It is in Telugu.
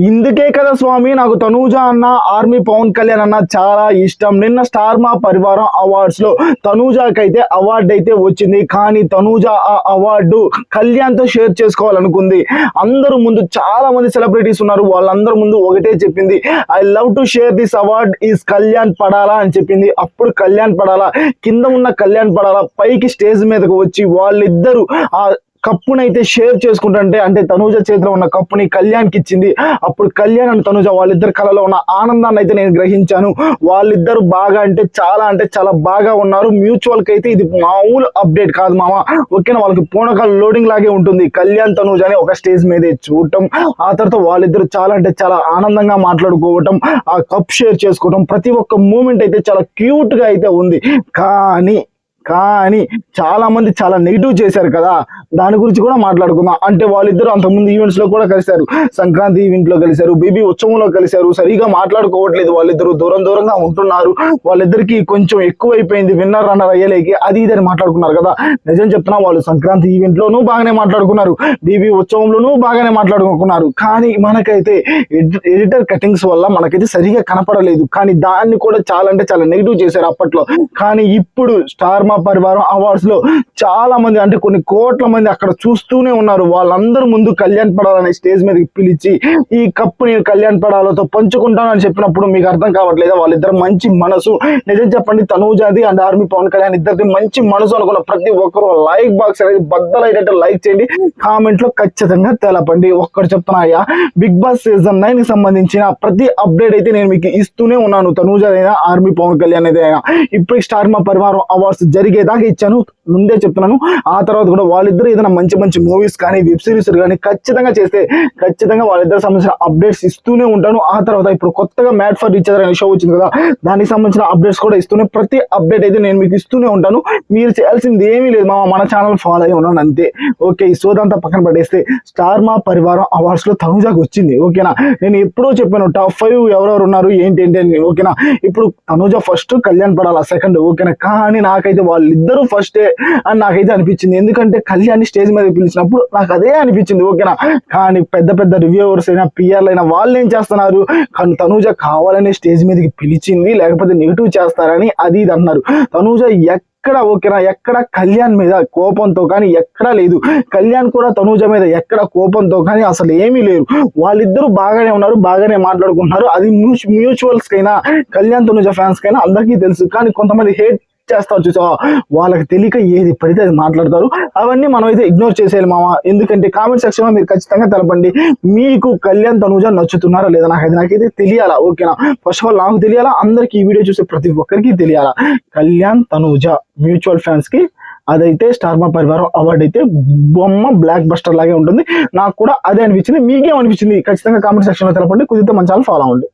ఇందుకే కదా స్వామి నాకు తనూజ అన్న ఆర్మీ పవన్ కళ్యాణ్ అన్న చాలా ఇష్టం. నిన్న స్టార్ మా పరివారం అవార్డ్స్ లో తనూజకైతే అవార్డు అయితే వచ్చింది. కానీ తనూజ ఆ అవార్డు కళ్యాణ్ తో షేర్ చేసుకోవాలనుకుంది. అందరూ ముందు చాలా మంది సెలబ్రిటీస్ ఉన్నారు, వాళ్ళందరూ ముందు ఒకటే చెప్పింది, I love to share this award is Kalyan పడాలా అని చెప్పింది. అప్పుడు కళ్యాణ్ పడాలా కింద ఉన్న కళ్యాణ్ పడాలా పైకి స్టేజ్ మీదకి వచ్చి వాళ్ళిద్దరూ ఆ కప్పునైతే షేర్ చేసుకుంటుంటే, అంటే తనూజ చేతిలో ఉన్న కప్పుని కళ్యాణ్కి ఇచ్చింది. అప్పుడు కళ్యాణ్ అండ్ తనూజ వాళ్ళిద్దరు కళలో ఉన్న ఆనందాన్ని అయితే నేను గ్రహించాను. వాళ్ళిద్దరు బాగా అంటే చాలా బాగా ఉన్నారు. మ్యూచువల్ కి అయితే ఇది మామూలు అప్డేట్ కాదు మామ, ఓకేనా. వాళ్ళకి పూనకాలు లోడింగ్ లాగే ఉంటుంది. కళ్యాణ్ తనూజ అని ఒక స్టేజ్ మీదే చూడటం, ఆ తర్వాత వాళ్ళిద్దరు చాలా ఆనందంగా మాట్లాడుకోవటం, ఆ కప్ షేర్ చేసుకోవటం, ప్రతి ఒక్క మూమెంట్ అయితే చాలా క్యూట్ గా అయితే ఉంది. కానీ చాలా మంది చాలా నెగిటివ్ చేశారు కదా, దాని గురించి కూడా మాట్లాడుకుందాం. అంటే వాళ్ళిద్దరు అంతకుముందు ఈవెంట్స్ లో కూడా కలిశారు, సంక్రాంతి ఈవెంట్ లో కలిశారు, బేబీ ఉత్సవంలో కలిశారు, సరిగా మాట్లాడుకోవట్లేదు, వాళ్ళిద్దరు దూరంగా ఉంటున్నారు, వాళ్ళిద్దరికి కొంచెం ఎక్కువైపోయింది విన్నర్ రన్నర్ అయ్యేలేకి, అది ఇదని మాట్లాడుకున్నారు కదా. నిజం చెప్తున్నా, వాళ్ళు సంక్రాంతి ఈవెంట్ లోనూ బాగానే మాట్లాడుకున్నారు, బేబీ ఉత్సవంలోనూ బాగానే మాట్లాడుకున్నారు. కానీ మనకైతే ఎడిటర్ కటింగ్స్ వల్ల మనకైతే సరిగా కనపడలేదు. కానీ దాన్ని కూడా చాలా నెగిటివ్ చేశారు అప్పట్లో. కానీ ఇప్పుడు స్టార్ మా పరివారం అవార్డ్స్ లో చాలా మంది, అంటే కొన్ని కోట్ల మంది అక్కడ చూస్తూనే ఉన్నారు. వాళ్ళందరూ ముందు కళ్యాణ్ పడాలనే స్టేజ్ మీదకి పిలిచి ఈ కప్పు నేను కళ్యాణ్ పడాలతో పంచుకుంటాను అని చెప్పినప్పుడు మీకు అర్థం కావట్లేదా వాళ్ళిద్దరు మంచి మనసు? నిజం చెప్పండి, తనూజాది అండ్ ఆర్మీ పవన్ కళ్యాణ్ ఇద్దరిది మంచి మనసు అనుకున్న ప్రతి ఒక్కరు లైక్ బాక్స్ అనేది బద్దలైనట్టు లైక్ చేయండి, కామెంట్ లో ఖచ్చితంగా తెలపండి. ఒక్కడు చెప్తున్నాయా, బిగ్ బాస్ సీజన్ 9 కి సంబంధించిన ప్రతి అప్డేట్ అయితే నేను మీకు ఇస్తూనే ఉన్నాను. తనూజ అయినా ఆర్మీ పవన్ కళ్యాణ్ అయినా ఇప్పుడు స్టార్ మా పరివారం అవార్డ్స్ జరిగేదాకా ఇచ్చాను, ముందే చెప్తున్నాను. ఆ తర్వాత కూడా వాళ్ళిద్దరు ఏదైనా మంచి మూవీస్ కానీ వెబ్ సిరీస్ కానీ ఖచ్చితంగా చేస్తే ఖచ్చితంగా వాళ్ళిద్దరు సంబంధించిన అప్డేట్స్ ఇస్తూనే ఉంటాను. ఆ తర్వాత ఇప్పుడు కొత్తగా మ్యాట్ ఫర్ రీచ్ అదర్ అనే షో వచ్చింది కదా, దానికి సంబంధించిన అప్డేట్స్ కూడా ఇస్తూనే, ప్రతి అప్డేట్ అయితే నేను మీకు ఇస్తూనే ఉంటాను. మీరు చేయాల్సింది ఏమీ లేదు మన ఛానల్ ఫాలో అయి ఉన్నాను అంతే, ఓకే. ఈ సోదంతా పక్కన పడేస్తే స్టార్ మా పరివారం అవార్డ్స్ లో తనూజకు వచ్చింది, ఓకేనా. నేను ఎప్పుడో చెప్పాను టాప్ 5 ఎవరెవరు ఉన్నారు ఏంటి అని, ఓకేనా. ఇప్పుడు తనూజ ఫస్ట్, కళ్యాణ్ పడాలా సెకండ్, ఓకేనా. కానీ నాకైతే వాళ్ళిద్దరూ ఫస్టే అని నాకైతే అనిపించింది. ఎందుకంటే కళ్యాణ్ స్టేజ్ మీద పిలిచినప్పుడు నాకు అదే అనిపించింది, ఓకేనా. కానీ పెద్ద రివ్యూవర్స్ అయినా పిఆర్లు అయినా వాళ్ళు ఏం చేస్తున్నారు, కానీ తనూజ కావాలనే స్టేజ్ మీదకి పిలిచింది, లేకపోతే నెగిటివ్ చేస్తారని అది ఇది అన్నారు. తనూజ ఎక్కడ, ఓకేనా, ఎక్కడ కళ్యాణ్ మీద కోపంతో కానీ ఎక్కడా లేదు. కళ్యాణ్ కూడా తనూజ మీద ఎక్కడ కోపంతో కానీ అసలు ఏమీ లేరు. వాళ్ళిద్దరూ బాగానే ఉన్నారు, బాగానే మాట్లాడుకుంటున్నారు. అది మ్యూచువల్స్ కైనా కళ్యాణ్ తనూజ ఫ్యాన్స్ కైనా అందరికీ తెలుసు. కానీ కొంతమంది హేట్ చేస్తారు చూసావా, వాళ్ళకి తెలియక ఏది పడితే అది మాట్లాడతారు. అవన్నీ మనం అయితే ఇగ్నోర్ చేసేయాలి మామ. ఎందుకంటే కామెంట్ సెక్షన్ లో మీరు ఖచ్చితంగా తెలపండి, మీకు కళ్యాణ్ తనూజ నచ్చుతున్నారా లేదా, నాకైతే తెలియాలా, ఓకేనా. ఫస్ట్ ఆఫ్ ఆల్ నాకు తెలియాలా, అందరికి ఈ వీడియో చూసే ప్రతి ఒక్కరికి తెలియాలా. కళ్యాణ్ తనూజ మ్యూచువల్ ఫ్యాన్స్ కి అదైతే స్టార్ మా పరివారం అవార్డు అయితే బొమ్మ బ్లాక్ బస్టర్ లాగే ఉంటుంది. నాకు కూడా అదే అనిపించింది. మీకేమనిపించింది ఖచ్చితంగా కామెంట్ సెక్షన్ లో తెలపండి. కుదిరితే మన ఛానల్ ఫాలో అవ్వండి.